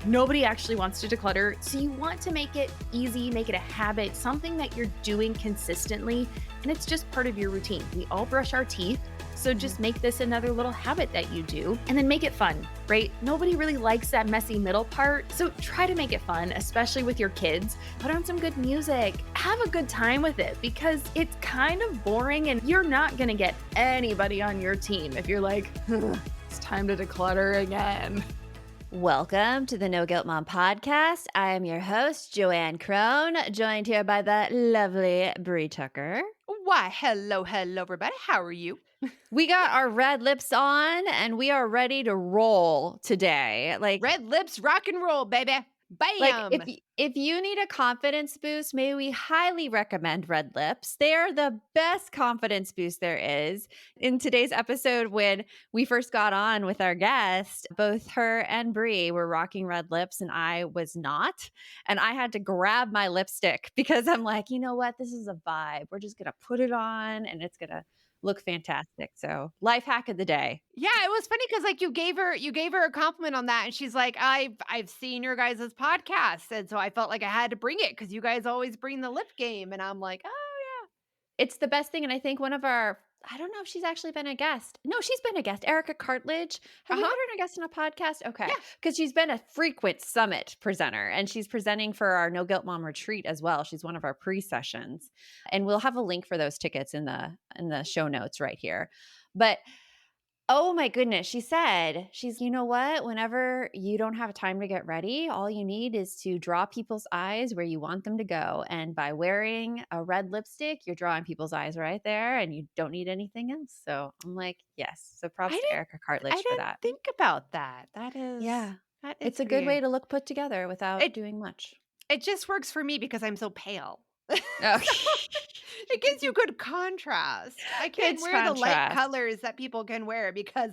Nobody actually wants to declutter, so you want to make it easy, make it a habit, something that you're doing consistently, and it's just part of your routine. We all brush our teeth, so just make this another little habit that you do, and then make it fun, right? Nobody really likes that messy middle part, so try to make it fun, especially with your kids. Put on some good music, have a good time with it, because it's kind of boring, and you're not gonna get anybody on your team if you're like, it's time to declutter again. Welcome to the No Guilt Mom podcast. I am your host, Joanne Crone, joined here by the lovely Bree Tucker. Why, hello, everybody. How are you? We got our red lips on and we are ready to roll today. Red lips, rock and roll, baby. Bam! If you need a confidence boost, may we highly recommend Red Lips. They are the best confidence boost there is. In today's episode, when we first got on with our guest, both her and Bree were rocking Red Lips and I was not. And I had to grab my lipstick because I'm like, you know what? This is a vibe. We're just going to put it on and it's going to look fantastic. So life hack of the day. Yeah, it was funny because like you gave her a compliment on that, and she's like, I've seen your guys' podcast, and so I felt like I had to bring it because you guys always bring the lip game, and I'm like, oh It's the best thing. And I think one of our, I don't know if she's actually been a guest. No, she's been a guest. Erica Cartledge. Have we had her a guest on a podcast? Okay. Yeah. Because she's been a frequent summit presenter and she's presenting for our No Guilt Mom retreat as well. She's one of our pre-sessions. And we'll have a link for those tickets in the show notes right here. But oh my goodness. You know what? Whenever you don't have time to get ready, all you need is to draw people's eyes where you want them to go. And by wearing a red lipstick, you're drawing people's eyes right there and you don't need anything else. So I'm like, yes. So props to Erica Cartledge I for that. didn't think about that. That is It's a good way to look put together without doing much. It just works for me because I'm so pale. Oh. It gives you good contrast. I can't Good wear the light contrast. colors that people can wear because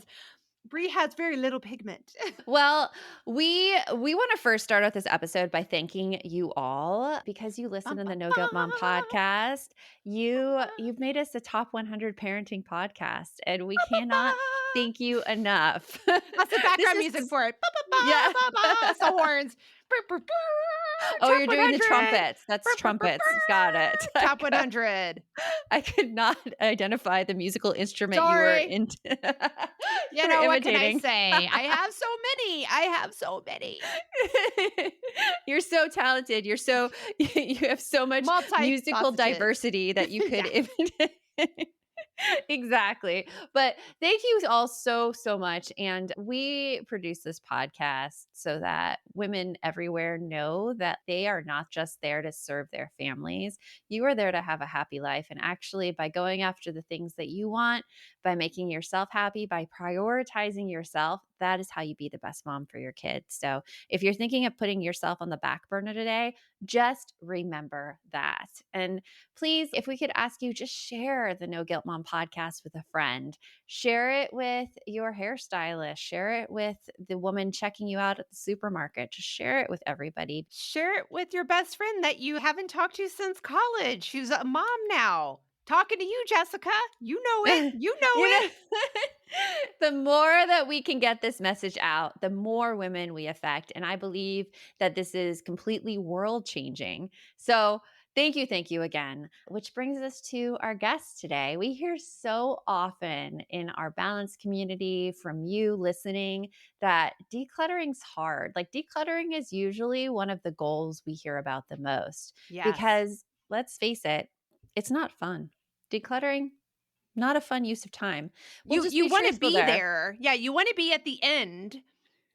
Bree has very little pigment. Well, we want to first start out this episode by thanking you all because you listen to the No Guilt Mom podcast. You've made us a top 100 parenting podcast, and we cannot thank you enough. That's the background music for it. Yeah. The horns. Oh, you're doing the 100. trumpets. That's trumpets. Got it. Top 100. I could not identify the musical instrument Sorry. you were into. You know, what can I say? I have so many. You're so talented. You have so much musical diversity that you could imitate. Exactly. But thank you all so much. And we produce this podcast so that women everywhere know that they are not just there to serve their families. You are there to have a happy life. And actually, by going after the things that you want, by making yourself happy, by prioritizing yourself, that is how you be the best mom for your kids. So if you're thinking of putting yourself on the back burner today, just remember that. And please, if we could ask you, just share the No Guilt Mom podcast with a friend. Share it with your hairstylist. Share it with the woman checking you out at the supermarket. Just share it with everybody. Share it with your best friend that you haven't talked to since college, who's a mom now. Talking to you, Jessica. You know it. You know it. The more that we can get this message out, the more women we affect. And I believe that this is completely world changing. So thank you again. Which brings us to our guest today. We hear so often in our balance community from you listening that decluttering's hard. Like decluttering is usually one of the goals we hear about the most. Yes. Because let's face it, it's not fun. Decluttering, not a fun use of time. You want to be there. Yeah, you want to be at the end,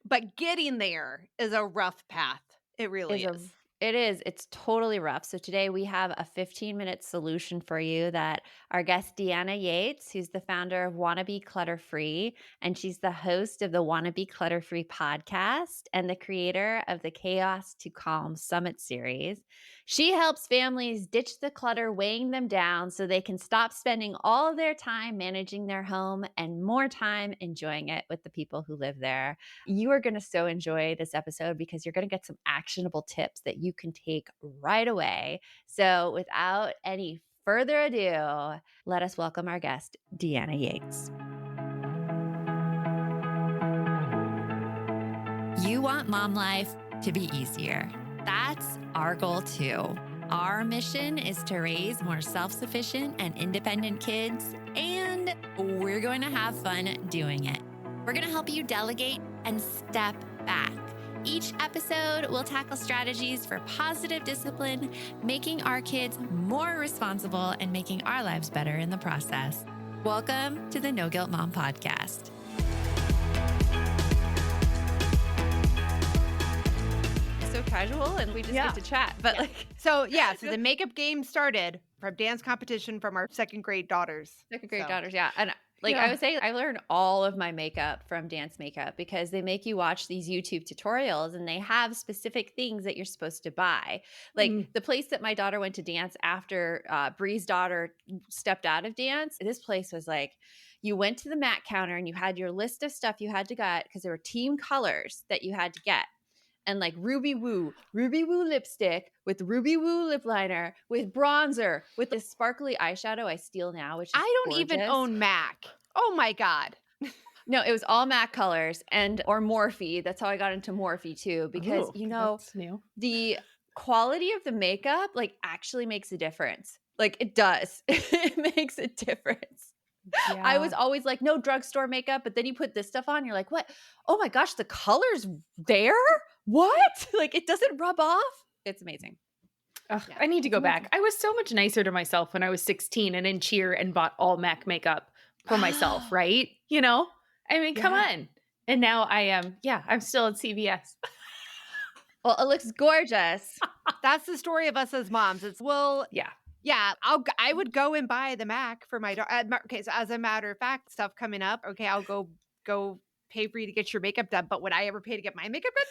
but getting there is a rough path. It really is. It is. It's totally rough. So today we have a 15-minute solution for you that our guest Deanna Yates, who's the founder of Wannabe Clutter Free, and she's the host of the Wannabe Clutter Free podcast and the creator of the Chaos to Calm Summit series. She helps families ditch the clutter weighing them down so they can stop spending all of their time managing their home and more time enjoying it with the people who live there. You are going to so enjoy this episode because you're going to get some actionable tips that you can take right away. So without any further ado, let us welcome our guest, Deanna Yates. You want mom life to be easier. That's our goal too. Our mission is to raise more self-sufficient and independent kids, and we're going to have fun doing it. We're going to help you delegate and step back. Each episode will tackle strategies for positive discipline, making our kids more responsible and making our lives better in the process. Welcome to the No Guilt Mom Podcast. So casual, and we just get to chat. But so the makeup game started from dance competition from our second grade daughters. Yeah. And I would say I learned all of my makeup from dance makeup because they make you watch these YouTube tutorials and they have specific things that you're supposed to buy. Like the place that my daughter went to dance after Bree's daughter stepped out of dance, this place was like, you went to the MAC counter and you had your list of stuff you had to get because there were team colors that you had to get. And like Ruby Woo lipstick with Ruby Woo lip liner with bronzer with this sparkly eyeshadow I steal now, which is I don't gorgeous. even own MAC. Oh my God. No, it was all MAC colors or Morphe. That's how I got into Morphe too, because that's new. The quality of the makeup actually makes a difference. It does. It makes a difference. Yeah. I was always like, no drugstore makeup, but then you put this stuff on, you're like, what? Oh my gosh, the color's there? What? It doesn't rub off. It's amazing. I need to go back. I was so much nicer to myself when I was 16 and in cheer and bought all MAC makeup for myself, right? I mean, come on. And now I am, I'm still at CVS. Well, it looks gorgeous. That's the story of us as moms. It's I would go and buy the MAC for my daughter. Okay, so as a matter of fact, stuff coming up. Okay, I'll go pay for you to get your makeup done. But would I ever pay to get my makeup done?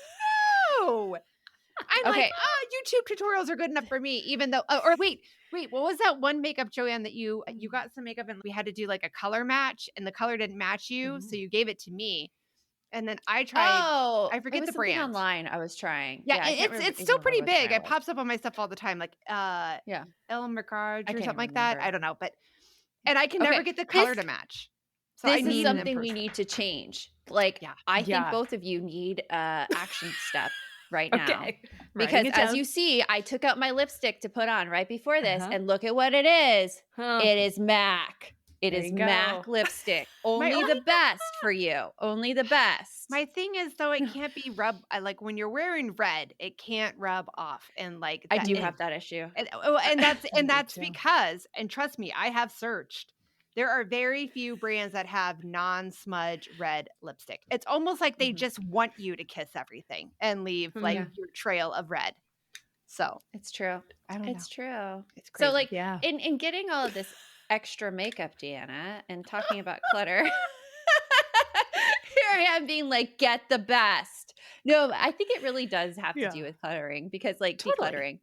No. I'm like, YouTube tutorials are good enough for me, even though. Or wait, what was that one makeup, Joanne, that you got some makeup and we had to do a color match, and the color didn't match you, so you gave it to me. And then I tried. I forget the brand. Online, I was trying. Yeah, it's still pretty big. It pops up on my stuff all the time, Ellen McCarge or something like that. I don't know, and I can never get the color to match. So this is something we need to change. I think both of you need action step right now. Because as you see, I took out my lipstick to put on right before this, and look at what it is. It is MAC. It is MAC lipstick. Only the best for you. Only the best. My thing is, though, it can't be when you're wearing red, it can't rub off. And I do have that issue. And that's because, and trust me, I have searched. There are very few brands that have non-smudge red lipstick. It's almost like they just want you to kiss everything and leave your trail of red. So it's true. I don't know. It's true. It's crazy. So in getting all of this extra makeup, Deanna, and talking about clutter, here I am being get the best. No, I think it really does have to do with cluttering because decluttering.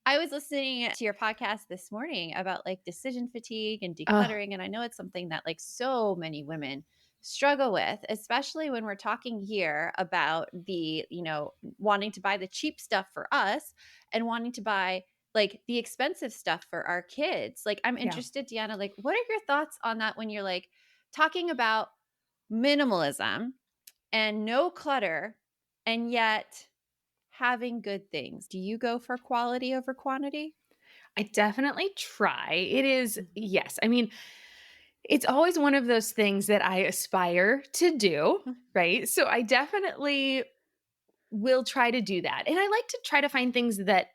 I was listening to your podcast this morning about decision fatigue and decluttering. And I know it's something that so many women struggle with, especially when we're talking here about the, wanting to buy the cheap stuff for us and wanting to buy the expensive stuff for our kids. I'm interested, Deanna, what are your thoughts on that when you're talking about minimalism and no clutter and yet having good things? Do you go for quality over quantity? I definitely try. It is, yes. I mean, it's always one of those things that I aspire to do, right? So I definitely will try to do that. And I like to try to find things that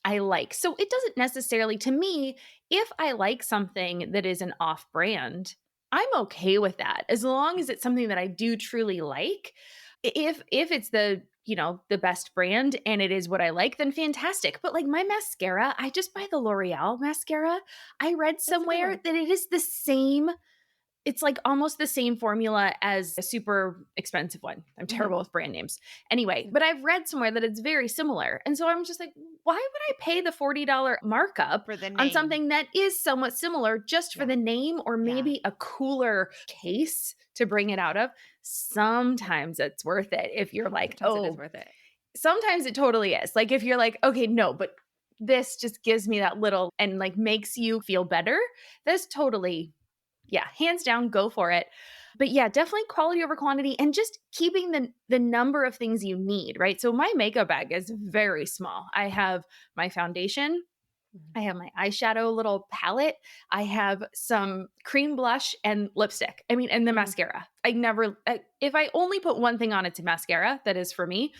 I like. So it doesn't necessarily, to me, if I like something that is an off-brand, I'm okay with that. As long as it's something that I do truly like. If it's the best brand and it is what I like, then fantastic. But my mascara, I just buy the L'Oreal mascara. I read somewhere that it is the same. It's almost the same formula as a super expensive one. I'm terrible with brand names. Anyway, but I've read somewhere that it's very similar. And so I'm just why would I pay the $40 markup on something that is somewhat similar just for the name or maybe a cooler case to bring it out of? Sometimes it's worth it if you're it is worth it. Sometimes it totally is. If you're okay, no, but this just gives me that little and makes you feel better. That's totally, hands down, go for it. But yeah, definitely quality over quantity and just keeping the number of things you need, right? So my makeup bag is very small. I have my foundation, I have my eyeshadow little palette. I have some cream blush and lipstick. I mean, and the mascara. If I only put one thing on, it's a mascara. That is for me.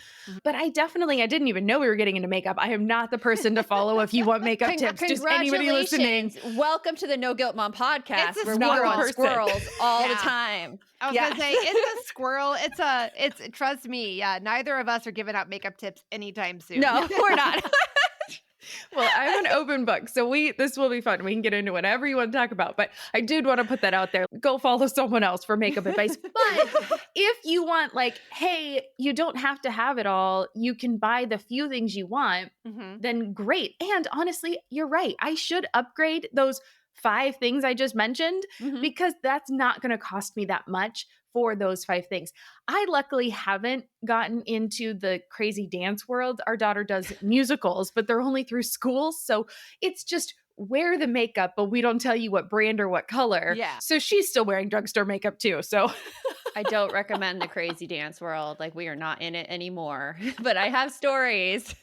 But I didn't even know we were getting into makeup. I am not the person to follow if you want makeup tips. Just anybody listening. Welcome to the No Guilt Mom podcast. It's a where we squirrel. want squirrels all the time. I was gonna say it's a squirrel. It's trust me. Yeah, neither of us are giving out makeup tips anytime soon. No, we're not. Well, I'm an open book, so this will be fun. We can get into whatever you want to talk about, but I did want to put that out there. Go follow someone else for makeup advice. But if you want hey, you don't have to have it all. You can buy the few things you want, then great. And honestly, you're right. I should upgrade those 5 things I just mentioned because that's not going to cost me that much for those 5 things. I luckily haven't gotten into the crazy dance world. Our daughter does musicals, but they're only through school. So it's just wear the makeup, but we don't tell you what brand or what color. Yeah. So she's still wearing drugstore makeup too. So I don't recommend the crazy dance world. We are not in it anymore, but I have stories.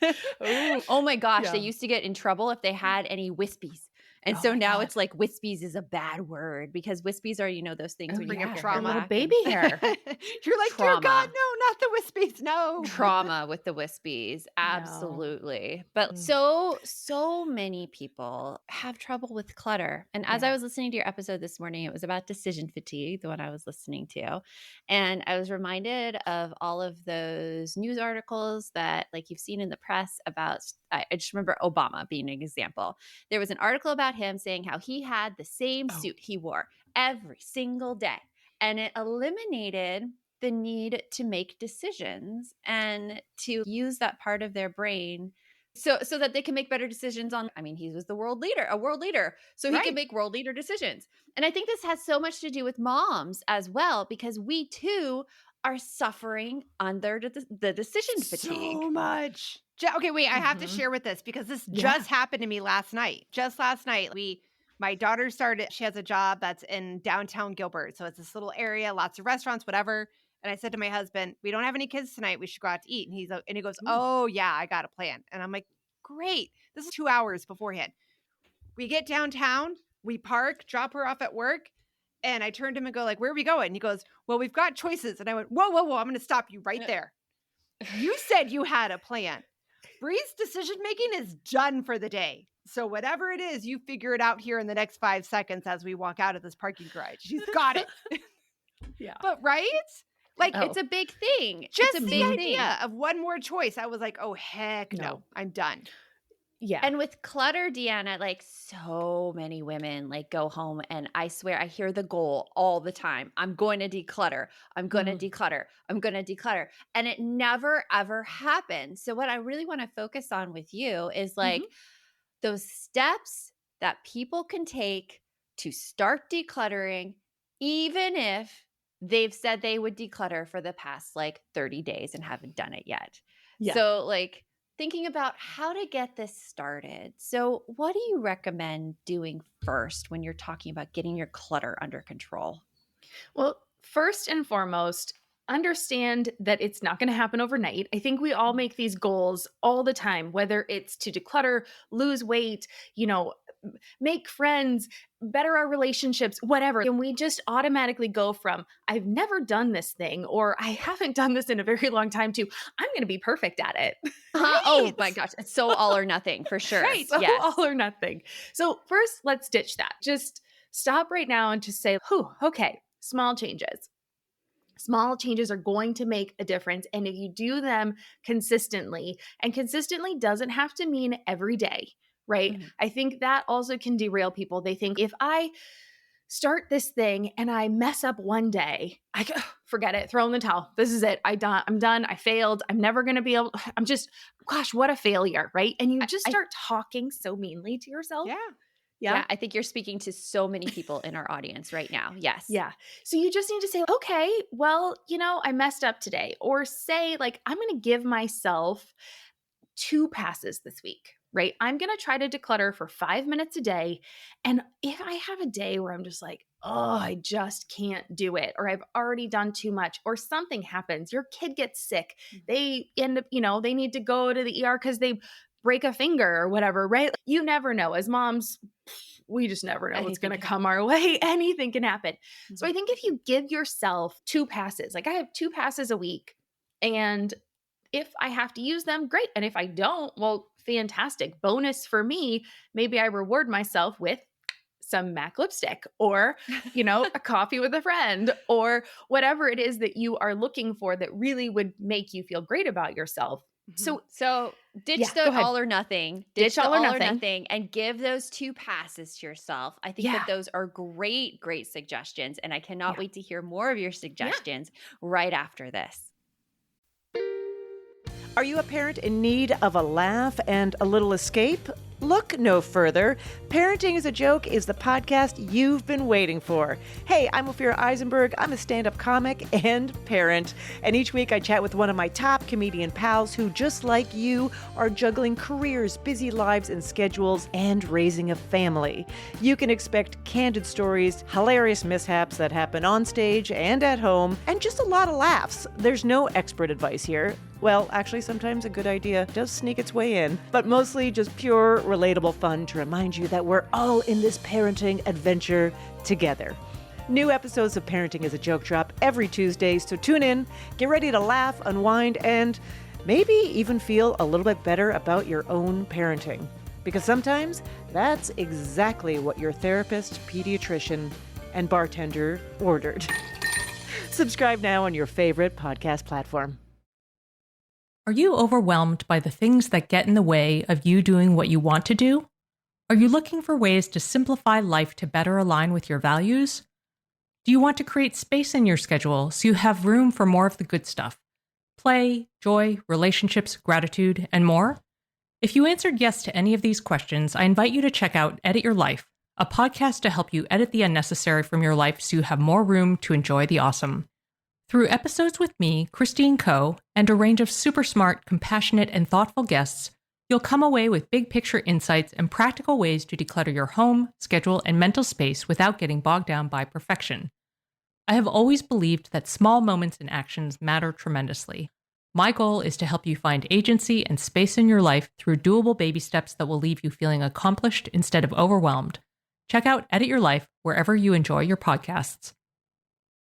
Oh my gosh. Yeah. They used to get in trouble if they had any wispies. And so now it's wispies is a bad word because wispies are, those things when you have trauma. Little baby hair. You're like, trauma. Dear God, no, not the wispies. No. Trauma with the wispies. Absolutely. No. But so many people have trouble with clutter. And as I was listening to your episode this morning, it was about decision fatigue, the one I was listening to. And I was reminded of all of those news articles that you've seen in the press about, I just remember Obama being an example. There was an article about him saying how he had the same suit he wore every single day. And it eliminated the need to make decisions and to use that part of their brain so that they can make better decisions he was a world leader. So he could make world leader decisions. And I think this has so much to do with moms as well, because we too are suffering under the decision fatigue. So much. Okay, wait, I have to share with this because this just happened to me last night. Just last night, my daughter she has a job that's in downtown Gilbert. So it's this little area, lots of restaurants, whatever. And I said to my husband, we don't have any kids tonight. We should go out to eat. And he goes, oh yeah, I got a plan. And I'm like, great. This is 2 hours beforehand. We get downtown, we park, drop her off at work. And I turned to him and go where are we going? And he goes, well, we've got choices. And I went, whoa, I'm going to stop you right there. You said you had a plan. Bree's decision-making is done for the day. So whatever it is, you figure it out here in the next 5 seconds as we walk out of this parking garage. She's got it. Yeah. But right? It's a big thing. Just it's a the big idea thing. of one more choice. I was like, oh, heck no. I'm done. Yeah. And with clutter, Deanna, so many women go home and I swear I hear the goal all the time. I'm going to declutter. I'm going to declutter. I'm going to declutter. And it never, ever happens. So what I really want to focus on with you is those steps that people can take to start decluttering, even if they've said they would declutter for the past 30 days and haven't done it yet. Yeah. So thinking about how to get this started. So what do you recommend doing first when you're talking about getting your clutter under control? Well, first and foremost, understand that it's not going to happen overnight. I think we all make these goals all the time, whether it's to declutter, lose weight, make friends, better our relationships, whatever. And we just automatically go from, I've never done this thing, or I haven't done this in a very long time, to I'm going to be perfect at it. Right. Oh my gosh. It's so all or nothing for sure. Right. So all or nothing. So first, let's ditch that. Just stop right now and just say, okay, small changes. Small changes are going to make a difference. And if you do them consistently, and consistently doesn't have to mean every day, right? Mm-hmm. I think that also can derail people. They think if I start this thing and I mess up one day, I go, forget it, throw in the towel. This is it. I'm done. I failed. I'm never going to be able, gosh, what a failure, right? And you just start talking so meanly to yourself. Yeah, I think you're speaking to so many people in our audience right now. Yes. Yeah. So you just need to say, okay, well, I messed up today. Or say I'm going to give myself 2 passes this week, right? I'm going to try to declutter for 5 minutes a day. And if I have a day where I'm just oh, I just can't do it, or I've already done too much, or something happens, your kid gets sick, they end up, they need to go to the ER because they break a finger or whatever, right? You never know. As moms, we just never know what's going to come our way. Anything can happen. Mm-hmm. So I think if you give yourself 2 passes, like I have 2 passes a week, and if I have to use them, great. And if I don't, well, fantastic. Bonus for me. Maybe I reward myself with some MAC lipstick, or, a coffee with a friend, or whatever it is that you are looking for that really would make you feel great about yourself. So ditch the all or nothing. Ditch the all or nothing and give those 2 passes to yourself. I think that those are great suggestions. And I cannot wait to hear more of your suggestions right after this. Are you a parent in need of a laugh and a little escape? Look no further. Parenting is a Joke is the podcast you've been waiting for. Hey, I'm Ophira Eisenberg. I'm a stand-up comic and parent. And each week I chat with one of my top comedian pals who, just like you, are juggling careers, busy lives and schedules, and raising a family. You can expect candid stories, hilarious mishaps that happen on stage and at home, and just a lot of laughs. There's no expert advice here. Well, actually, sometimes a good idea does sneak its way in, but mostly just pure, relatable fun to remind you that we're all in this parenting adventure together. New episodes of Parenting is a Joke drop every Tuesday, so tune in, get ready to laugh, unwind, and maybe even feel a little bit better about your own parenting. Because sometimes that's exactly what your therapist, pediatrician, and bartender ordered. Subscribe now on your favorite podcast platform. Are you overwhelmed by the things that get in the way of you doing what you want to do? Are you looking for ways to simplify life to better align with your values? Do you want to create space in your schedule so you have room for more of the good stuff? Play, joy, relationships, gratitude, and more? If you answered yes to any of these questions, I invite you to check out Edit Your Life, a podcast to help you edit the unnecessary from your life so you have more room to enjoy the awesome. Through episodes with me, Christine Coe, and a range of super smart, compassionate, and thoughtful guests, you'll come away with big picture insights and practical ways to declutter your home, schedule, and mental space without getting bogged down by perfection. I have always believed that small moments and actions matter tremendously. My goal is to help you find agency and space in your life through doable baby steps that will leave you feeling accomplished instead of overwhelmed. Check out Edit Your Life wherever you enjoy your podcasts.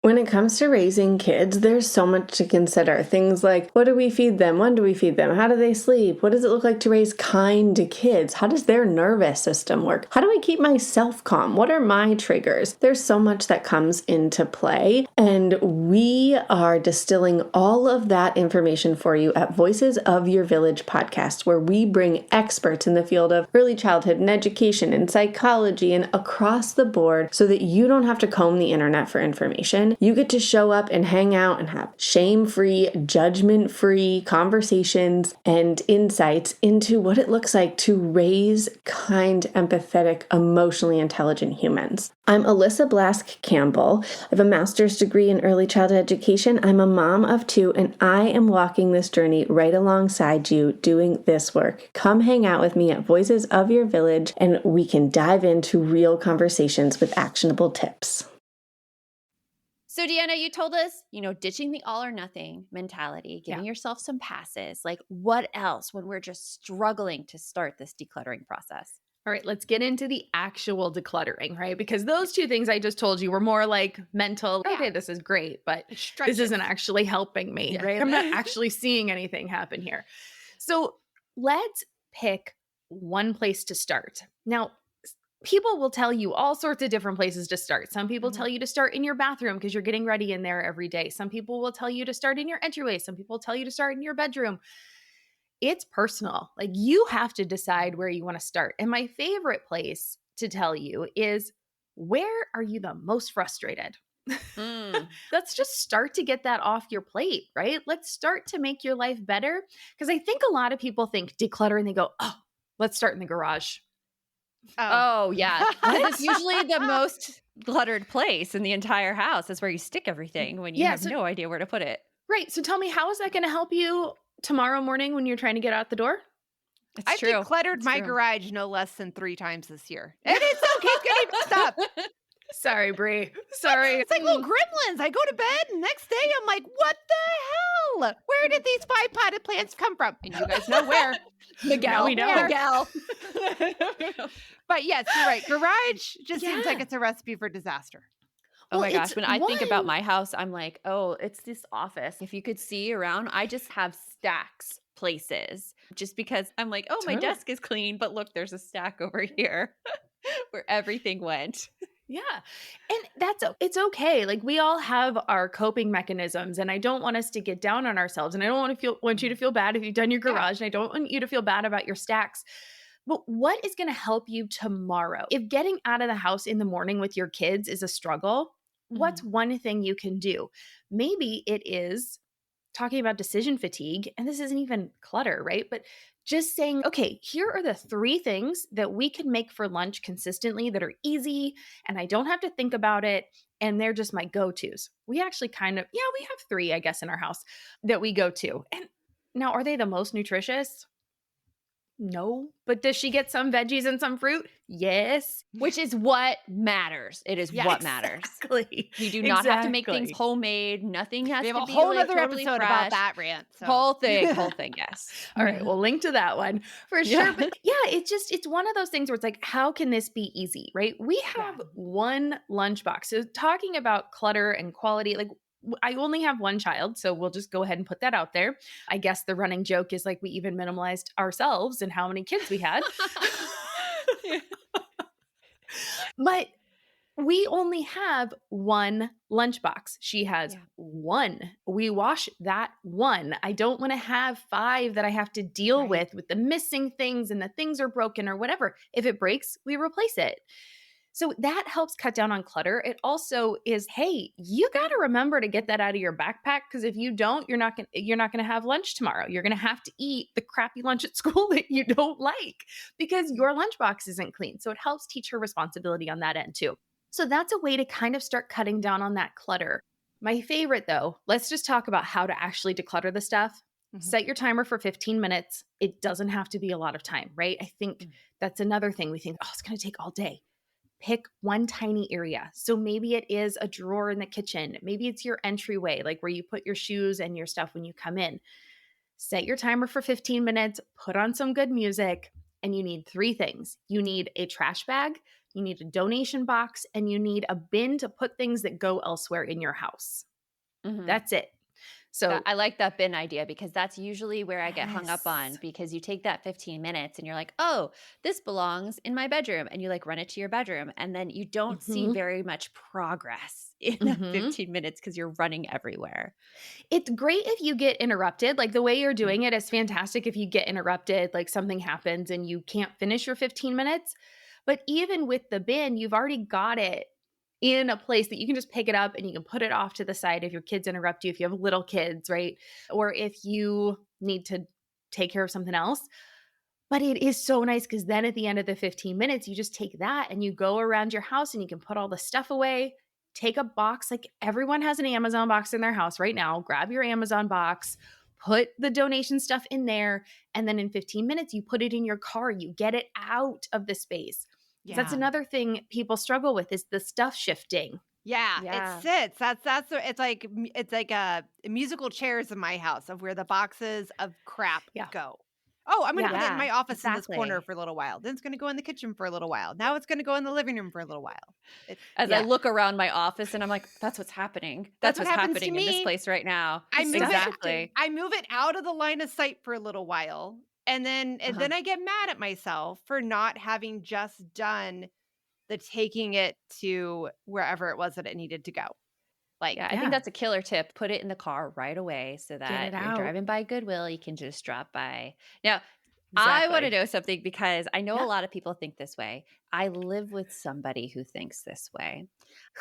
When it comes to raising kids, there's so much to consider. Things like, what do we feed them? When do we feed them? How do they sleep? What does it look like to raise kind kids? How does their nervous system work? How do I keep myself calm? What are my triggers? There's so much that comes into play, and we are distilling all of that information for you at Voices of Your Village podcast, where we bring experts in the field of early childhood and education and psychology and across the board so that you don't have to comb the internet for information. You get to show up and hang out and have shame-free, judgment-free conversations and insights into what it looks like to raise kind, empathetic, emotionally intelligent humans. I'm Alyssa Blask Campbell. I have a master's degree in early childhood education. I'm a mom of 2, and I am walking this journey right alongside you doing this work. Come hang out with me at Voices of Your Village, and we can dive into real conversations with actionable tips. So Deanna, you told us, ditching the all or nothing mentality, giving yourself some passes. Like, what else when we're just struggling to start this decluttering process? All right, let's get into the actual decluttering, right? Because those 2 things I just told you were more like mental, okay, this is great, but this isn't actually helping me, right? I'm not actually seeing anything happen here. So let's pick one place to start. Now, people will tell you all sorts of different places to start. Some people tell you to start in your bathroom because you're getting ready in there every day. Some people will tell you to start in your entryway. Some people tell you to start in your bedroom. It's personal. Like, you have to decide where you want to start. And my favorite place to tell you is, where are you the most frustrated? Let's just start to get that off your plate, right? Let's start to make your life better. Because I think a lot of people think declutter and they go, oh, let's start in the garage. Oh yeah. It's usually the most cluttered place in the entire house. That's where you stick everything when you have no idea where to put it. Right. So tell me, how is that going to help you tomorrow morning when you're trying to get out the door? I've decluttered my garage no less than 3 times this year. And it's okay. It's going to be messed up. Sorry, Brie. Sorry. It's like little gremlins. I go to bed and next day I'm like, what the hell? Where did these 5 potted plants come from? And you guys know where. Miguel, we know. Miguel. But yes, you're right. Garage just seems like it's a recipe for disaster. Oh my gosh. When I think about my house, I'm like, oh, it's this office. If you could see around, I just have stacks places just because I'm like, oh, my desk is clean. But look, there's a stack over here where everything went. Yeah. And it's okay. Like we all have our coping mechanisms and I don't want us to get down on ourselves and I don't want you to feel bad if you've done your garage and I don't want you to feel bad about your stacks. But what is going to help you tomorrow? If getting out of the house in the morning with your kids is a struggle, what's one thing you can do? Maybe it is talking about decision fatigue, and this isn't even clutter, right? But just saying, okay, here are the 3 things that we can make for lunch consistently that are easy and I don't have to think about it. And they're just my go-tos. We actually we have 3, I guess, in our house that we go to. And now, are they the most nutritious? No. But does she get some veggies and some fruit? Yes. Which is what matters. It is what matters. Exactly. You do not have to make things homemade. Nothing has to be We have a whole other totally episode fresh. about that rant. So. Whole thing, yes. All right, we'll link to that one for sure. But it's one of those things where it's like, how can this be easy, right? We have one lunchbox. So talking about clutter and quality, like I only have one child, so we'll just go ahead and put that out there. I guess the running joke is like we even minimalized ourselves and how many kids we had. But we only have one lunchbox. She has one. We wash that one. I don't want to have 5 that I have to deal with the missing things and the things are broken or whatever. If it breaks, we replace it. So that helps cut down on clutter. It also is, hey, you got to remember to get that out of your backpack because if you don't, you're not going to have lunch tomorrow. You're going to have to eat the crappy lunch at school that you don't like because your lunchbox isn't clean. So it helps teach her responsibility on that end too. So that's a way to kind of start cutting down on that clutter. My favorite though, let's just talk about how to actually declutter the stuff. Set your timer for 15 minutes. It doesn't have to be a lot of time, right? I think that's another thing we think, oh, it's going to take all day. Pick one tiny area. So maybe it is a drawer in the kitchen. Maybe it's your entryway, like where you put your shoes and your stuff when you come in. Set your timer for 15 minutes, put on some good music, and you need 3 things. You need a trash bag, you need a donation box, and you need a bin to put things that go elsewhere in your house. That's it. So I like that bin idea because that's usually where I get hung up on because you take that 15 minutes and you're like, oh, this belongs in my bedroom. And you like run it to your bedroom. And then you don't see very much progress in that 15 minutes because you're running everywhere. It's great if you get interrupted. Like the way you're doing it is fantastic if you get interrupted, like something happens and you can't finish your 15 minutes. But even with the bin, you've already got it in a place that you can just pick it up and you can put it off to the side if your kids interrupt you, if you have little kids, right? Or if you need to take care of something else. But it is so nice because then at the end of the 15 minutes, you just take that and you go around your house and you can put all the stuff away, take a box. Like everyone has an Amazon box in their house right now. Grab your Amazon box, put the donation stuff in there. And then in 15 minutes, you put it in your car. You get it out of the space. Yeah. That's another thing people struggle with is the stuff shifting. Yeah. It sits. It's like musical chairs in my house of where the boxes of crap go. Oh, I'm going to put it in my office in this corner for a little while. Then it's going to go in the kitchen for a little while. Now it's going to go in the living room for a little while. As I look around my office and I'm like, that's what's happening. That's what's happening in this place right now. I move it out of the line of sight for a little while. And then I get mad at myself for not having just done the taking it to wherever it was that it needed to go. I think that's a killer tip. Put it in the car right away so that you're driving by Goodwill. You can just drop by. Now, I want to know something because I know a lot of people think this way. I live with somebody who thinks this way,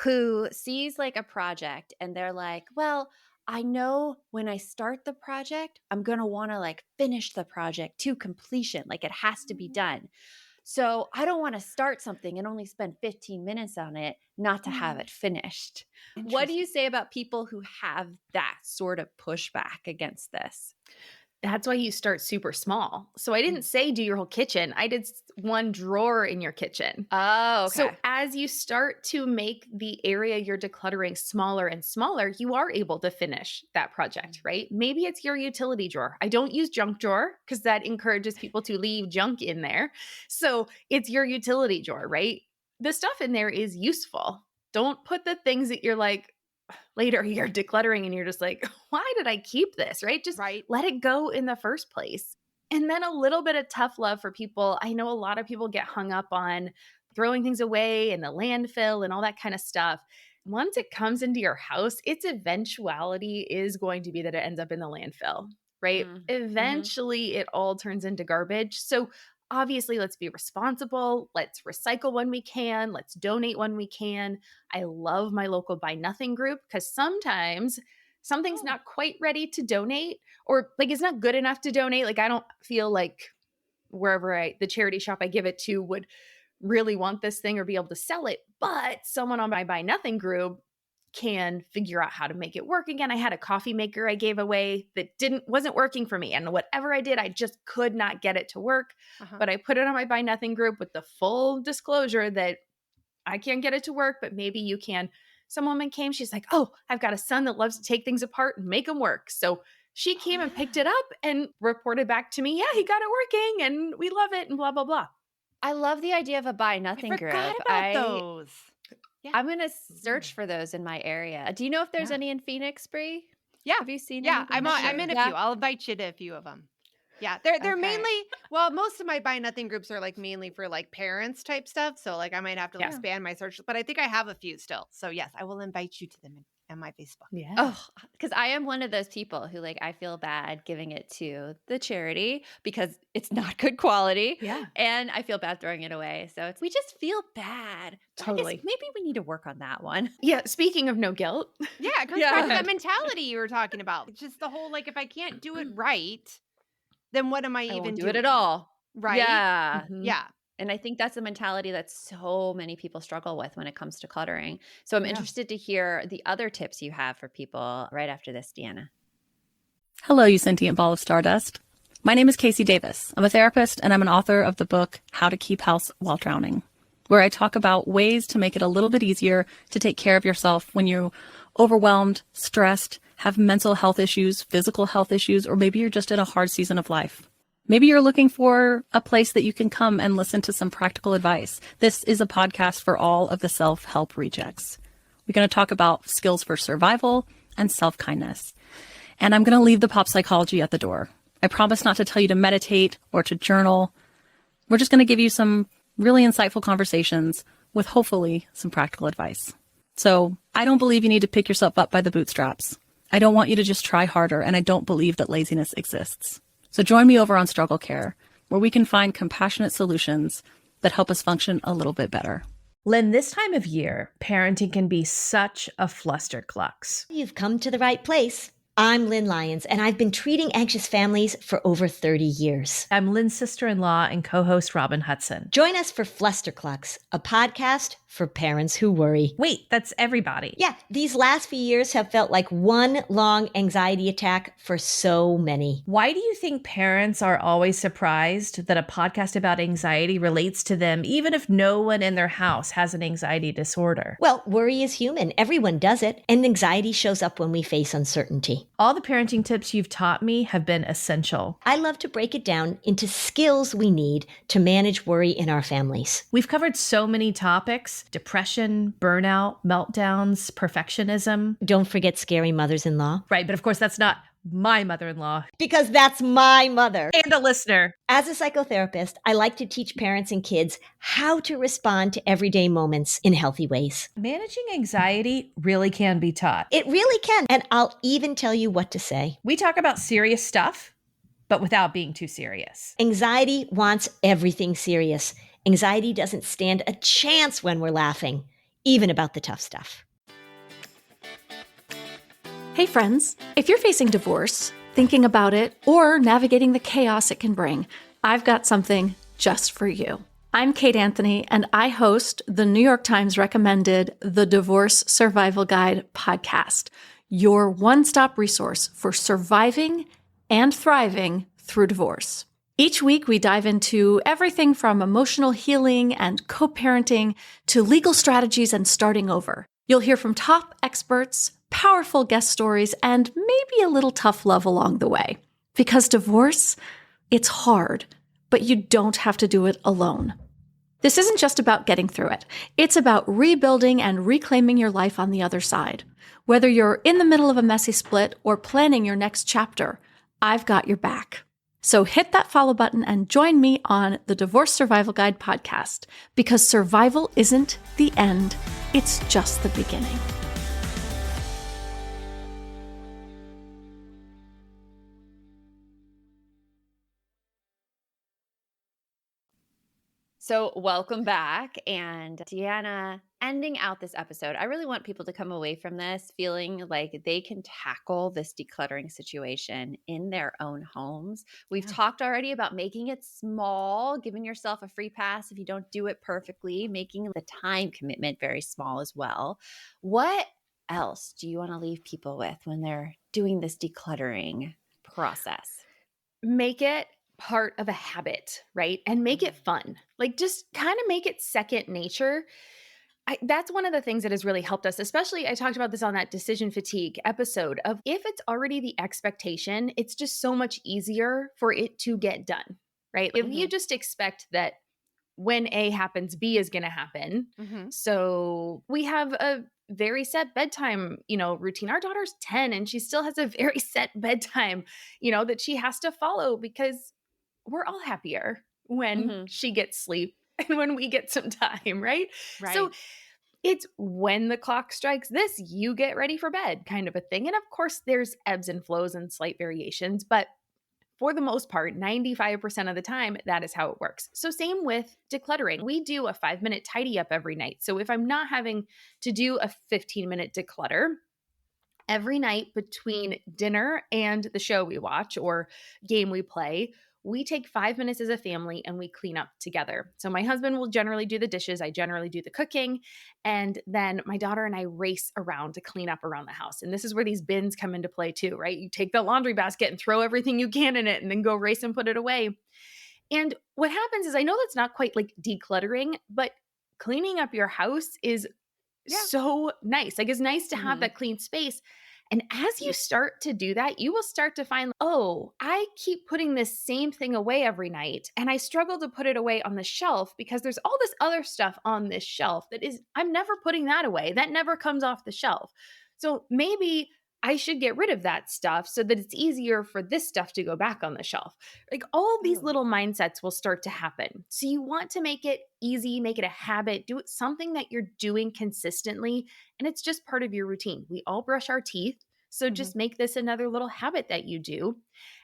who sees like a project and they're like, well, I know when I start the project, I'm going to want to like finish the project to completion. Like it has to be done. So I don't want to start something and only spend 15 minutes on it, not to have it finished. What do you say about people who have that sort of pushback against this? That's why you start super small. So I didn't say do your whole kitchen. I did one drawer in your kitchen. Oh, okay. So as you start to make the area you're decluttering smaller and smaller, you are able to finish that project, right? Maybe it's your utility drawer. I don't use junk drawer because that encourages people to leave junk in there. So it's your utility drawer, right? The stuff in there is useful. Don't put the things that you're like, later you're decluttering and you're just like, why did I keep this? Right? Just let it go in the first place. And then a little bit of tough love for people. I know a lot of people get hung up on throwing things away and the landfill and all that kind of stuff. Once it comes into your house, its eventuality is going to be that it ends up in the landfill, right? Eventually it all turns into garbage. So obviously, let's be responsible. Let's recycle when we can. Let's donate when we can. I love my local Buy Nothing group because sometimes something's not quite ready to donate, or like it's not good enough to donate. Like I don't feel like wherever the charity shop I give it to would really want this thing or be able to sell it. But someone on my Buy Nothing group can figure out how to make it work again. I had a coffee maker I gave away that wasn't working for me. And whatever I did, I just could not get it to work. But I put it on my Buy Nothing group with the full disclosure that I can't get it to work, but maybe you can. Some woman came, she's like, oh, I've got a son that loves to take things apart and make them work. So she came and picked it up and reported back to me, yeah, he got it working and we love it and blah, blah, blah. I love the idea of a Buy Nothing group. I forgot about those. Yeah. I'm going to search for those in my area. Do you know if there's any in Phoenix, Bree? Yeah. Have you seen Yeah, anything? I'm in a few. I'll invite you to a few of them. Yeah, they're mainly, well, most of my Buy Nothing groups are like mainly for like parents type stuff. So like I might have to expand my search, but I think I have a few still. So yes, I will invite you to them on my Facebook. Yeah. Oh, because I am one of those people who like, I feel bad giving it to the charity because it's not good quality. Yeah. And I feel bad throwing it away. So we just feel bad. Totally. Maybe we need to work on that one. Yeah. Speaking of no guilt. Yeah. It comes back to that mentality you were talking about. It's just the whole, like, if I can't do it right, then what am I even do doing? it at all. Right. Yeah. Yeah. And I think that's a mentality that so many people struggle with when it comes to cluttering. So I'm interested to hear the other tips you have for people right after this, Deanna. Hello, you sentient ball of stardust. My name is Casey Davis. I'm a therapist and I'm an author of the book, How to Keep House While Drowning, where I talk about ways to make it a little bit easier to take care of yourself when you're overwhelmed, stressed, have mental health issues, physical health issues, or maybe you're just in a hard season of life. Maybe you're looking for a place that you can come and listen to some practical advice. This is a podcast for all of the self-help rejects. We're going to talk about skills for survival and self-kindness. And I'm going to leave the pop psychology at the door. I promise not to tell you to meditate or to journal. We're just going to give you some really insightful conversations with hopefully some practical advice. So I don't believe you need to pick yourself up by the bootstraps. I don't want you to just try harder, and I don't believe that laziness exists. So join me over on Struggle Care, where we can find compassionate solutions that help us function a little bit better. Lynn, this time of year, parenting can be such a flusterclux. You've come to the right place. I'm Lynn Lyons, and I've been treating anxious families for over 30 years. I'm Lynn's sister-in-law and co-host Robin Hudson. Join us for Flusterclux, a podcast for parents who worry. Wait, that's everybody. Yeah, these last few years have felt like one long anxiety attack for so many. Why do you think parents are always surprised that a podcast about anxiety relates to them, even if no one in their house has an anxiety disorder? Well, worry is human. Everyone does it, and anxiety shows up when we face uncertainty. All the parenting tips you've taught me have been essential. I love to break it down into skills we need to manage worry in our families. We've covered so many topics: depression, burnout, meltdowns, perfectionism. Don't forget scary mothers-in-law. Right, but of course that's not my mother-in-law. Because that's my mother. And a listener. As a psychotherapist, I like to teach parents and kids how to respond to everyday moments in healthy ways. Managing anxiety really can be taught. It really can. And I'll even tell you what to say. We talk about serious stuff, but without being too serious. Anxiety wants everything serious. Anxiety doesn't stand a chance when we're laughing, even about the tough stuff. Hey friends, if you're facing divorce, thinking about it, or navigating the chaos it can bring, I've got something just for you. I'm Kate Anthony, and I host the New York Times recommended The Divorce Survival Guide podcast, your one-stop resource for surviving and thriving through divorce. Each week, we dive into everything from emotional healing and co-parenting to legal strategies and starting over. You'll hear from top experts, powerful guest stories, and maybe a little tough love along the way. Because divorce, it's hard, but you don't have to do it alone. This isn't just about getting through it. It's about rebuilding and reclaiming your life on the other side. Whether you're in the middle of a messy split or planning your next chapter, I've got your back. So hit that follow button and join me on the Divorce Survival Guide podcast, because survival isn't the end, it's just the beginning. So welcome back. And Deanna, ending out this episode, I really want people to come away from this feeling like they can tackle this decluttering situation in their own homes. We've talked already about making it small, giving yourself a free pass if you don't do it perfectly, making the time commitment very small as well. What else do you want to leave people with when they're doing this decluttering process? Make it part of a habit, right? And make it fun. Like, just kind of make it second nature. That's one of the things that has really helped us, especially I talked about this on that decision fatigue episode of if it's already the expectation, it's just so much easier for it to get done, right? If you just expect that when A happens, B is going to happen. So we have a very set bedtime, routine. Our daughter's 10 and she still has a very set bedtime, that she has to follow, because we're all happier when she gets sleep and when we get some time, right? So it's when the clock strikes this, you get ready for bed kind of a thing. And of course, there's ebbs and flows and slight variations, but for the most part, 95% of the time, that is how it works. So same with decluttering. We do a 5-minute tidy up every night. So if I'm not having to do a 15-minute declutter, every night between dinner and the show we watch or game we play, we take 5 minutes as a family and we clean up together. So my husband will generally do the dishes. I generally do the cooking. And then my daughter and I race around to clean up around the house. And this is where these bins come into play too, right? You take the laundry basket and throw everything you can in it and then go race and put it away. And what happens is, I know that's not quite like decluttering, but cleaning up your house is so nice. Like, it's nice to have that clean space. And as you start to do that, you will start to find, oh, I keep putting this same thing away every night. And I struggle to put it away on the shelf because there's all this other stuff on this shelf that is, I'm never putting that away. That never comes off the shelf. So maybe I should get rid of that stuff so that it's easier for this stuff to go back on the shelf. Like, all these little mindsets will start to happen. So you want to make it easy, make it a habit, do it something that you're doing consistently, and it's just part of your routine. We all brush our teeth, so just make this another little habit that you do,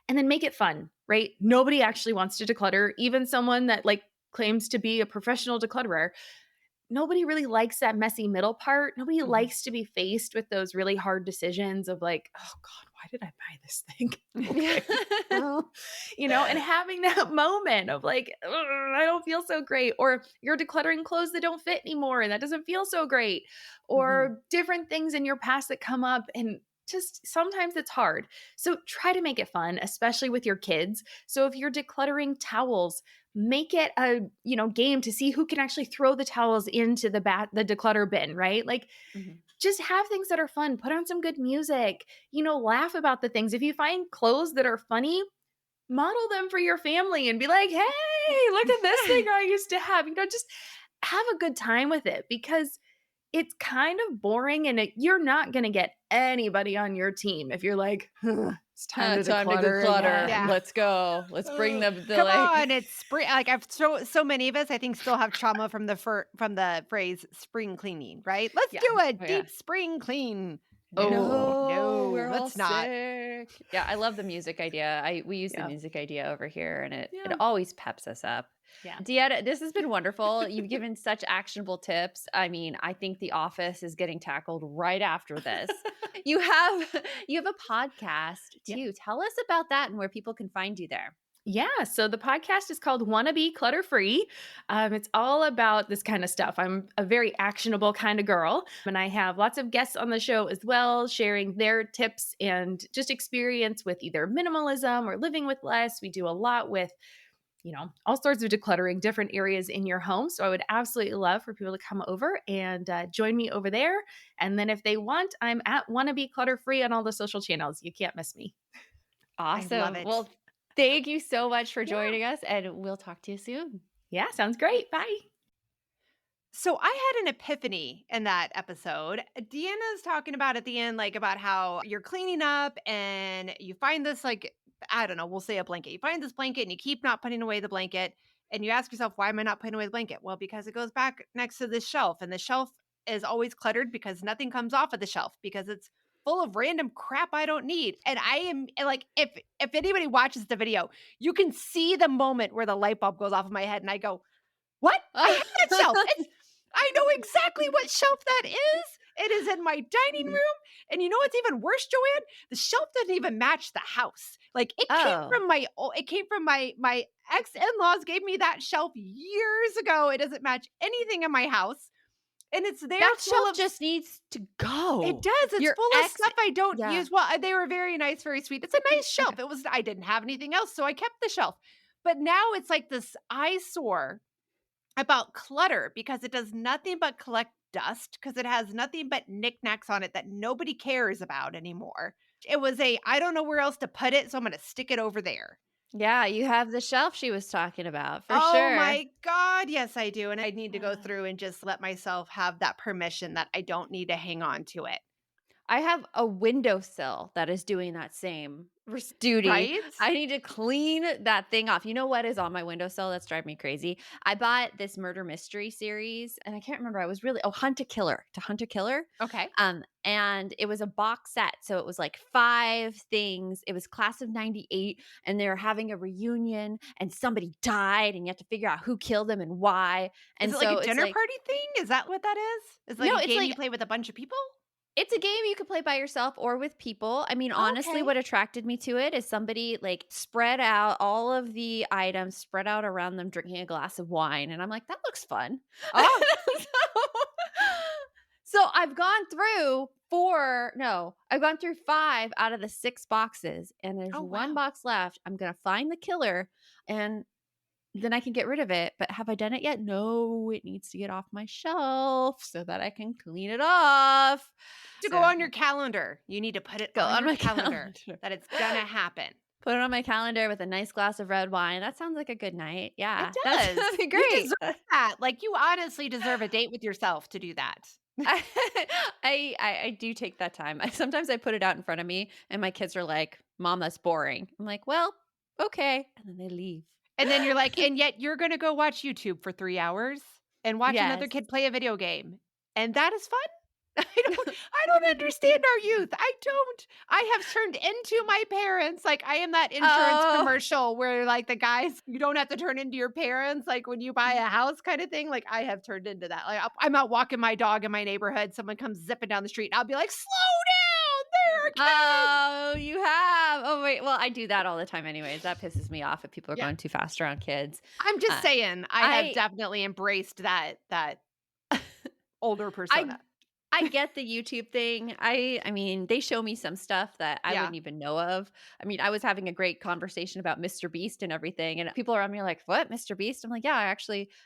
and then make it fun, right? Nobody actually wants to declutter, even someone that claims to be a professional declutterer. Nobody really likes that messy middle part. Nobody likes to be faced with those really hard decisions of like, oh God, why did I buy this thing? And having that moment of like, I don't feel so great. Or you're decluttering clothes that don't fit anymore and that doesn't feel so great. Or different things in your past that come up, and just sometimes it's hard. So try to make it fun, especially with your kids. So if you're decluttering towels, make it a game to see who can actually throw the towels into the declutter bin, right? Like, just have things that are fun. Put on some good music, laugh about the things. If you find clothes that are funny, model them for your family and be like, hey, look at this thing I used to have. Just have a good time with it, because it's kind of boring and you're not going to get anybody on your team if you're like, it's time to declutter. Yeah. Let's go. Let's bring the come on. It's spring. Like, I've so many of us, I think, still have trauma from the phrase spring cleaning, right? Let's do a deep spring clean. No, we're let's all not. Sick. Yeah, I love the music idea. We use the music idea over here, and it always peps us up. Yeah. Deanna, this has been wonderful. You've given such actionable tips. I mean, I think The Office is getting tackled right after this. You have a podcast too. Tell us about that and where people can find you there. Yeah, so the podcast is called Wannabe Clutter Free. It's all about this kind of stuff. I'm a very actionable kind of girl, and I have lots of guests on the show as well, sharing their tips and just experience with either minimalism or living with less. We do a lot with, all sorts of decluttering different areas in your home. So I would absolutely love for people to come over and join me over there. And then if they want, I'm at Wannabe Clutter Free on all the social channels. You can't miss me. Awesome. I love it. Well, thank you so much for joining us, and we'll talk to you soon. Yeah, sounds great. Bye. So I had an epiphany in that episode. Deanna's talking about at the end, like about how you're cleaning up and you find this, like, I don't know, we'll say a blanket. You find this blanket and you keep not putting away the blanket. And you ask yourself, why am I not putting away the blanket? Well, because it goes back next to this shelf, and the shelf is always cluttered because nothing comes off of the shelf because it's full of random crap I don't need. And I am like, if anybody watches the video, you can see the moment where the light bulb goes off of my head and I go, what? I have that shelf. I know exactly what shelf that is. It is in my dining room. And you know what's even worse, Joanne? The shelf doesn't even match the house. Like it came from my ex-in-laws gave me that shelf years ago. It doesn't match anything in my house. And it's there. That shelf just needs to go. It does. It's full of stuff I don't use. Well, they were very nice, very sweet. It's a nice shelf. Okay. I didn't have anything else, so I kept the shelf. But now it's like this eyesore about clutter because it does nothing but collect dust because it has nothing but knickknacks on it that nobody cares about anymore. It was I don't know where else to put it, so I'm going to stick it over there. Yeah, you have the shelf she was talking about, for oh sure. Oh my God, yes, I do. And I need to go through and just let myself have that permission that I don't need to hang on to it. I have a windowsill that is doing that same duty. Right? I need to clean that thing off. You know what is on my windowsill that's driving me crazy? I bought this murder mystery series, and I can't remember. I was really Hunt a Killer. Okay. And it was a box set, so it was like 5 things. It was class of '98, and they were having a reunion, and somebody died, and you have to figure out who killed them and why. And is it like a dinner party thing? Is that what that is? Is it like a game you play with a bunch of people? It's a game you could play by yourself or with people. I mean, honestly, what attracted me to it is somebody like spread out all of the items, spread out around them, drinking a glass of wine. And I'm like, that looks fun. Oh. So I've gone through 5 out of the 6 boxes. And there's one box left. I'm going to find the killer and then I can get rid of it. But have I done it yet? No, it needs to get off my shelf so that I can clean it off. Go on your calendar. You need to put it on my calendar that it's going to happen. Put it on my calendar with a nice glass of red wine. That sounds like a good night. Yeah. It does. That'd be great. You deserve that. Like you honestly deserve a date with yourself to do that. I do take that time. Sometimes I put it out in front of me and my kids are like, Mom, that's boring. I'm like, well, okay. And then they leave. And then you're like, and yet you're going to go watch YouTube for 3 hours and watch another kid play a video game. And that is fun? I don't understand our youth. I don't. I have turned into my parents. Like I am that insurance commercial where like the guys, you don't have to turn into your parents. Like when you buy a house kind of thing. Like I have turned into that. Like I'm out walking my dog in my neighborhood. Someone comes zipping down the street and I'll be like, slow down there. Oh, you have. Oh, wait. Well, I do that all the time anyways. That pisses me off if people are going too fast around kids. I'm just saying I have definitely embraced that older persona. I get the YouTube thing. I mean, they show me some stuff that I wouldn't even know of. I mean, I was having a great conversation about Mr. Beast and everything. And people around me are like, what, Mr. Beast? I'm like, yeah,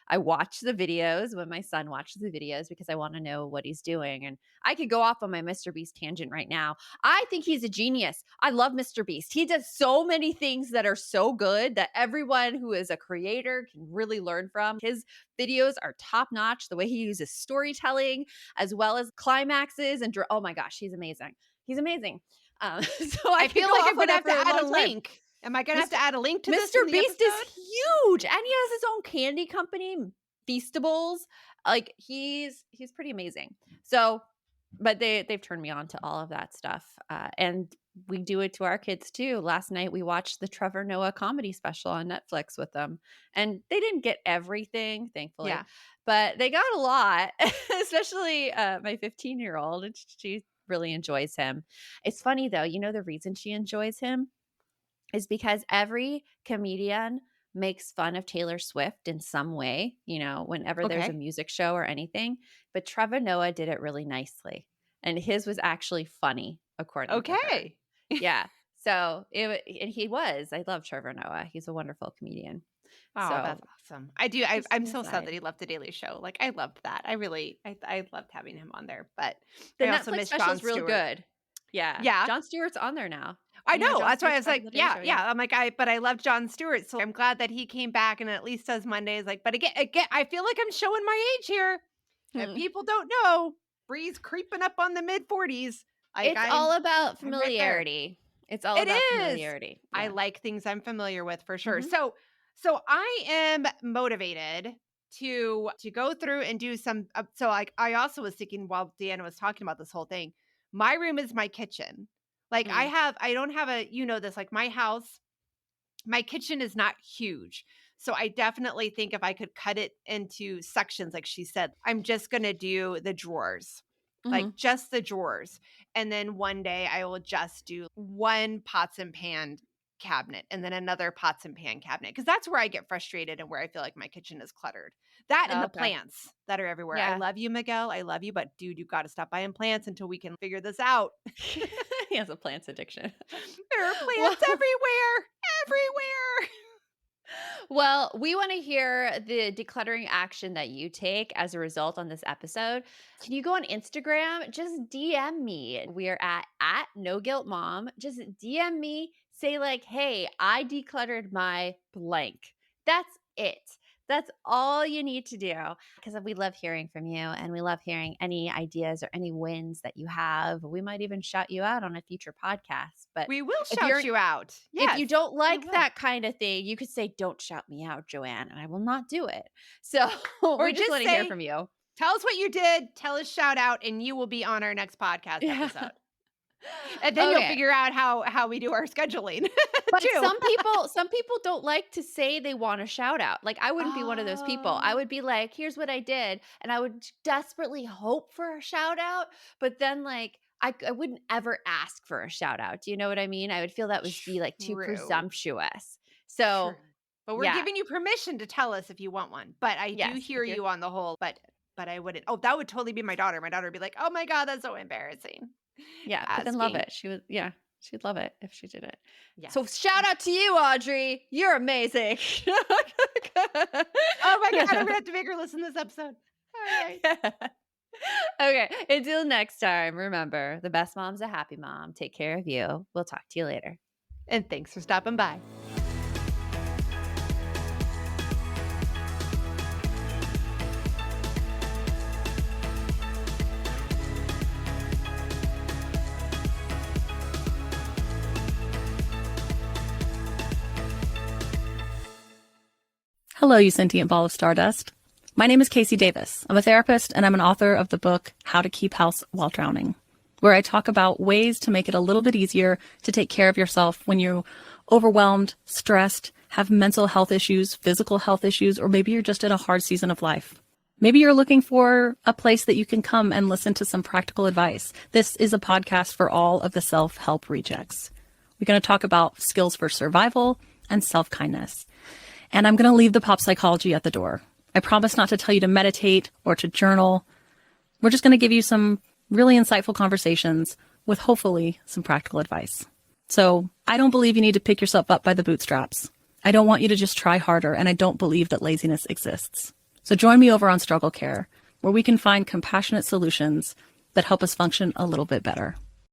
I watch the videos when my son watches the videos because I want to know what he's doing. And I could go off on my Mr. Beast tangent right now. I think he's a genius. I love Mr. Beast. He does so many things that are so good that everyone who is a creator can really learn from. His videos are top notch. The way he uses storytelling as well as climaxes and oh my gosh, he's amazing. He's amazing. So I feel like I'm going to have to add a link. Am I going to have to add a link to this? Mr. Beast is huge, and he has his own candy company, Feastables. Like he's pretty amazing. So, but they've turned me on to all of that stuff, and we do it to our kids too. Last night we watched the Trevor Noah comedy special on Netflix with them, and they didn't get everything, thankfully, but they got a lot. Especially my 15-year-old, she really enjoys him. It's funny though, you know the reason she enjoys him is because every comedian makes fun of Taylor Swift in some way, whenever there's a music show or anything. But Trevor Noah did it really nicely. And his was actually funny, according to her. Yeah. So and he was. I love Trevor Noah. He's a wonderful comedian. Oh, so, that's awesome. I'm so sad that he left the Daily Show. Like, I loved that. I loved having him on there. But the I also Netflix miss special Jon is real Stewart. good. Yeah. Jon Stewart's on there now. I know. That's why I was like, Show, yeah. I'm like, but I love Jon Stewart. So I'm glad that he came back and at least does Mondays. Like, but again, I feel like I'm showing my age here. If people don't know, Bree's creeping up on the mid 40s. It's all about familiarity. It's all about familiarity. Yeah. I like things I'm familiar with for sure. So I am motivated to go through and do some. So I also was thinking while Deanna was talking about this whole thing, my room is my kitchen. Like I don't have this, like my house, my kitchen is not huge. So I definitely think if I could cut it into sections, like she said, I'm just going to do the drawers, like just the drawers. And then one day I will just do one pots and pan cabinet and then another pots and pan cabinet. Cause that's where I get frustrated and where I feel like my kitchen is cluttered. That and the plants that are everywhere. Yeah. I love you, Miguel. I love you, but dude, you got to stop buying plants until we can figure this out. He has a plants addiction. There are plants everywhere. Well, we want to hear the decluttering action that you take as a result on this episode. Can you go on Instagram? Just DM me. We are at No Guilt Mom. Just DM me. Say like, hey, I decluttered my blank. That's it. That's all you need to do, because we love hearing from you and we love hearing any ideas or any wins that you have. We might even shout you out on a future podcast. But we will shout you out. Yes, if you don't like that kind of thing, you could say, don't shout me out, Joanne, and I will not do it. So we just want to hear from you. Tell us what you did. Tell us shout out, and you will be on our next podcast episode. And then you'll figure out how we do our scheduling. But some people don't like to say they want a shout out. Like I wouldn't be one of those people. I would be like, here's what I did. And I would desperately hope for a shout out. But then like I wouldn't ever ask for a shout out. Do you know what I mean? I would feel that would be like too presumptuous. So but we're giving you permission to tell us if you want one. But I do hear you on the whole, but I wouldn't. Oh, that would totally be my daughter. My daughter would be like, oh my God, that's so embarrassing. Yeah, but then love it. She'd love it if she did it. Yeah. So shout out to you, Audrey. You're amazing. Oh my God, I'm gonna have to make her listen to this episode. All right. Okay. Until next time, remember, the best mom's a happy mom. Take care of you. We'll talk to you later. And thanks for stopping by. Hello, you sentient ball of stardust. My name is Casey Davis. I'm a therapist and I'm an author of the book How to Keep House While Drowning, where I talk about ways to make it a little bit easier to take care of yourself when you're overwhelmed, stressed, have mental health issues, physical health issues, or maybe you're just in a hard season of life. Maybe you're looking for a place that you can come and listen to some practical advice. This is a podcast for all of the self-help rejects. We're going to talk about skills for survival and self-kindness. And I'm going to leave the pop psychology at the door. I promise not to tell you to meditate or to journal. We're just going to give you some really insightful conversations with hopefully some practical advice. So I don't believe you need to pick yourself up by the bootstraps. I don't want you to just try harder, and I don't believe that laziness exists. So join me over on Struggle Care, where we can find compassionate solutions that help us function a little bit better.